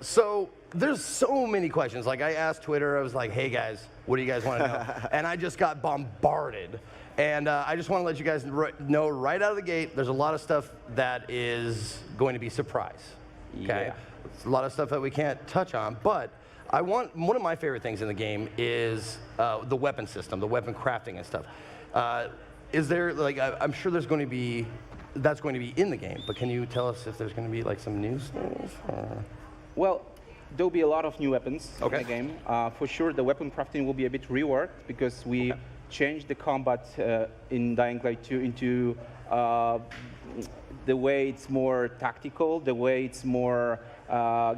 So there's so many questions. Like I asked Twitter, I was like, hey guys, what do you guys want to know? And I just got bombarded. And I just want to let you guys know right out of the gate, there's a lot of stuff that is going to be surprise. Okay? Yeah. It's a lot of stuff that we can't touch on, but one of my favorite things in the game is the weapon system, the weapon crafting and stuff. Is there, like, I'm sure that's going to be in the game, but can you tell us if there's going to be like some new stuff? Well, there'll be a lot of new weapons in Okay. the game. For sure, the weapon crafting will be a bit reworked because we changed the combat in Dying Light 2 into the way it's more tactical, the way it's more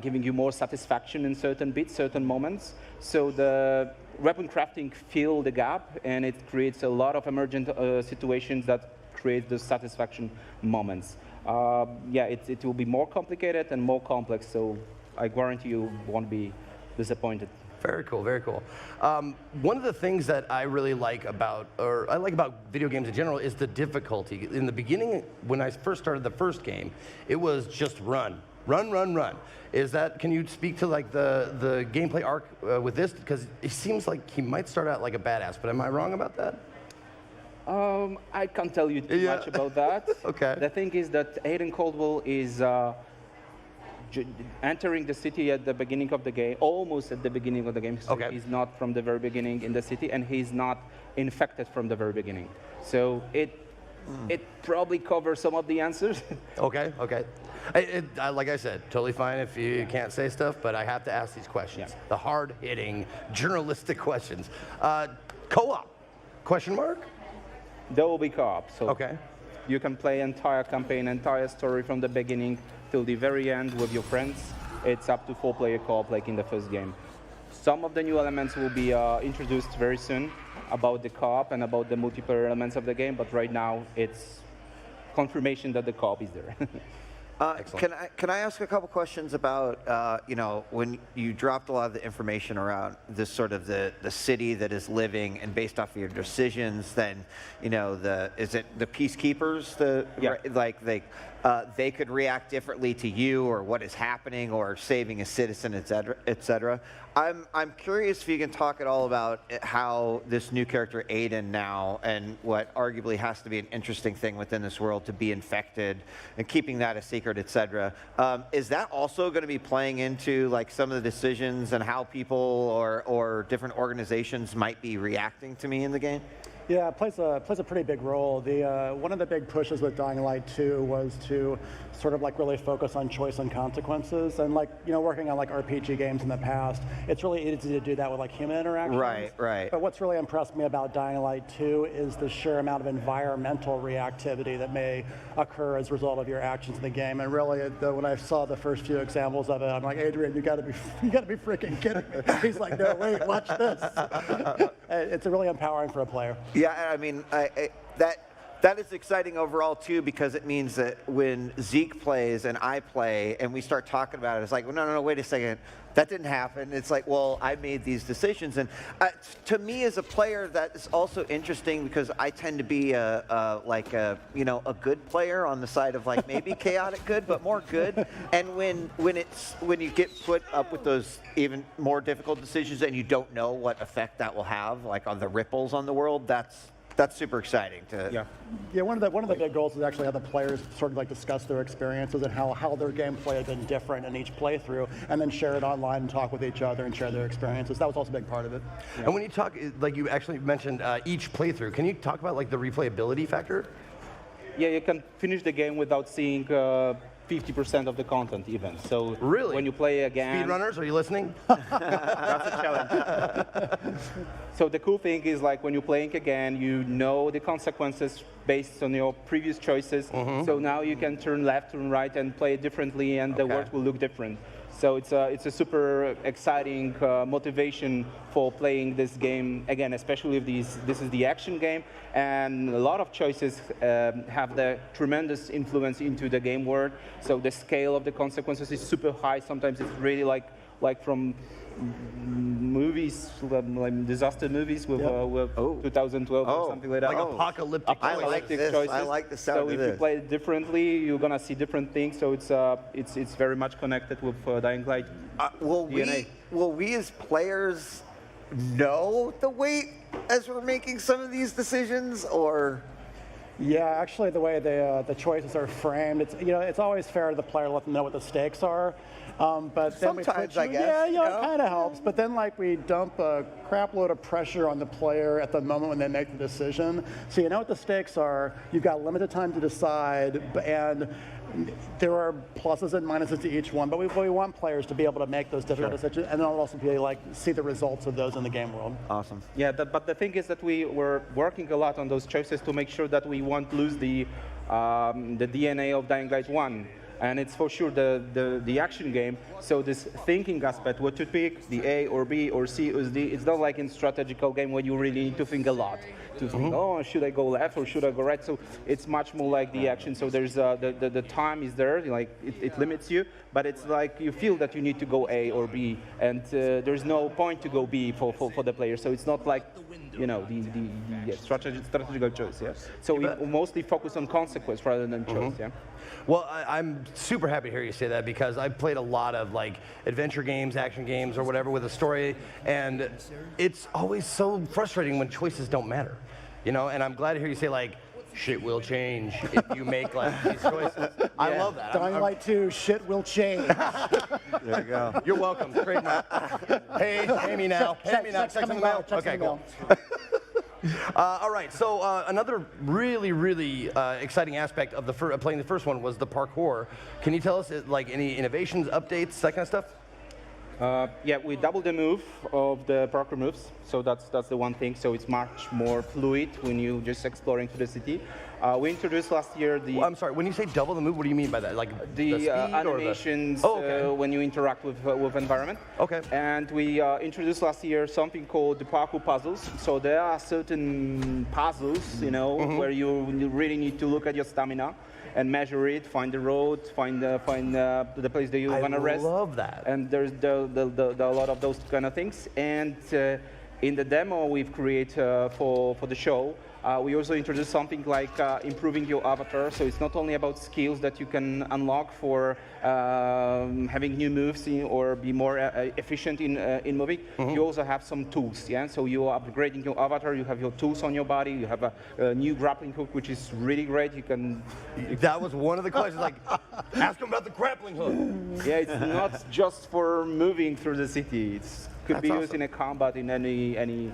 giving you more satisfaction in certain bits, certain moments. So the weapon crafting fills the gap, and it creates a lot of emergent situations that create those satisfaction moments. Yeah, it will be more complicated and more complex, so I guarantee you won't be disappointed. Very cool, very cool. One of the things that I really like about, or I like about video games in general, is the difficulty. In the beginning, when I first started the first game, it was just run. Run, run, run. Can you speak to like the gameplay arc with this? Because it seems like he might start out like a badass, but am I wrong about that? I can't tell you too much about that. Okay. The thing is that Aiden Caldwell is entering the city at the beginning of the game, almost at the beginning of the game. So Okay. he's not from the very beginning in the city, and he's not infected from the very beginning. So it probably covers some of the answers. Okay, okay. Like I said, totally fine if you can't say stuff, but I have to ask these questions. Yeah. The hard-hitting, journalistic questions. Co-op, question mark? There will be co-op, so Okay. you can play entire campaign, entire story from the beginning till the very end with your friends. It's up to 4-player co-op like in the first game. Some of the new elements will be introduced very soon about the co-op and about the multiplayer elements of the game, but right now it's confirmation that the co-op is there. Can I ask a couple questions about, when you dropped a lot of the information around this sort of the city that is living and based off of your decisions, then, is it the peacekeepers, they could react differently to you or what is happening or saving a citizen, et cetera. I'm curious if you can talk at all about how this new character Aiden now, and what arguably has to be an interesting thing within this world to be infected and keeping that a secret, et cetera. Is that also going to be playing into like some of the decisions and how people or different organizations might be reacting to me in the game? Yeah, it plays a pretty big role. One of the big pushes with Dying Light 2 was to sort of like really focus on choice and consequences. And like, working on like RPG games in the past, it's really easy to do that with like human interactions. Right, right. But what's really impressed me about Dying Light 2 is the sheer amount of environmental reactivity that may occur as a result of your actions in the game. And really, when I saw the first few examples of it, I'm like, Adrian, you gotta be freaking kidding me. He's like, no, wait, watch this. It's really empowering for a player. Yeah, I mean, that is exciting overall, too, because it means that when Zeke plays and I play and we start talking about it, it's like, well, no, wait a second. That didn't happen. It's like, well, I made these decisions. And to me as a player, that is also interesting because I tend to be a good player on the side of like maybe chaotic good, but more good. And when you get put up with those even more difficult decisions and you don't know what effect that will have, like on the ripples on the world, that's super exciting. Yeah, one of the big goals is actually how the players sort of like discuss their experiences and how their gameplay has been different in each playthrough, and then share it online and talk with each other and share their experiences. That was also a big part of it. Yeah. And when you talk, like you actually mentioned each playthrough, can you talk about like the replayability factor? Yeah, you can finish the game without seeing 50% of the content even. So really? When you play again... Speedrunners, are you listening? That's a challenge. So the cool thing is like when you're playing again, you know the consequences based on your previous choices. Mm-hmm. So now you can turn left, turn right, and play it differently, and the world will look different. So it's a super exciting motivation for playing this game again, especially if this is the action game, and a lot of choices have the tremendous influence into the game world. So the scale of the consequences is super high. Sometimes it's really like like from movies, like disaster movies with, with 2012 or something like that. Like apocalyptic. I like this. choices. I like the sound so of if this. you play it differently, you're gonna see different things. So it's very much connected with Dying Light. DNA. Will we as players know the weight as we're making some of these decisions, or? Yeah, actually, the way the choices are framed, it's always fair to the player to let them know what the stakes are. But then Sometimes, I I guess, yeah, you know? it kind of helps. But then, we dump a crap load of pressure on the player at the moment when they make the decision. So you know what the stakes are. You've got limited time to decide, and there are pluses and minuses to each one. But we want players to be able to make those difficult decisions, and then also be see the results of those in the game world. Awesome. Yeah, but the thing is that we were working a lot on those choices to make sure that we won't lose the DNA of Dying Light 1. And it's for sure the action game. So this thinking aspect, what to pick, the A or B or C or D, it's not like in strategical game where you really need to think a lot. To think, oh, should I go left or should I go right? So it's much more like the action. So there's the time is there, like it limits you, but it's like you feel that you need to go A or B, and there's no point to go B for the player. So it's not like the strategical choice. Yeah. So we mostly focus on consequence rather than choice. Yeah. Well, I'm super happy to hear you say that, because I've played a lot of adventure games, action games, or whatever with a story, and it's always so frustrating when choices don't matter, And I'm glad to hear you say shit will change if you make these choices. I love that. Dying Light 2, shit will change. There you go. You're welcome. Trademark. Pay me now. Pay me now. Check in the mail. Okay, cool. All right, so another really, really exciting aspect of playing the first one was the parkour. Can you tell us any innovations, updates, that kind of stuff? Yeah, we doubled the move of the parkour moves, so that's the one thing. So it's much more fluid when you're just exploring to the city. We introduced last year the. Well, I'm sorry. When you say double the move, what do you mean by that? The speed animations when you interact with environment. Okay. And we introduced last year something called the Parkour Puzzles. So there are certain puzzles, where you really need to look at your stamina and measure it, find the road, find the place that you want to rest. I love that. And there's a lot of those kind of things. And in the demo we've created for the show, we also introduced something like improving your avatar. So it's not only about skills that you can unlock for having new moves or be more efficient in moving. You also have some tools. Yeah. So you are upgrading your avatar. You have your tools on your body. You have a new grappling hook, which is really great. You can. That was one of the questions. Ask them about the grappling hook. Yeah, it's not just for moving through the city. It could be used in a combat in any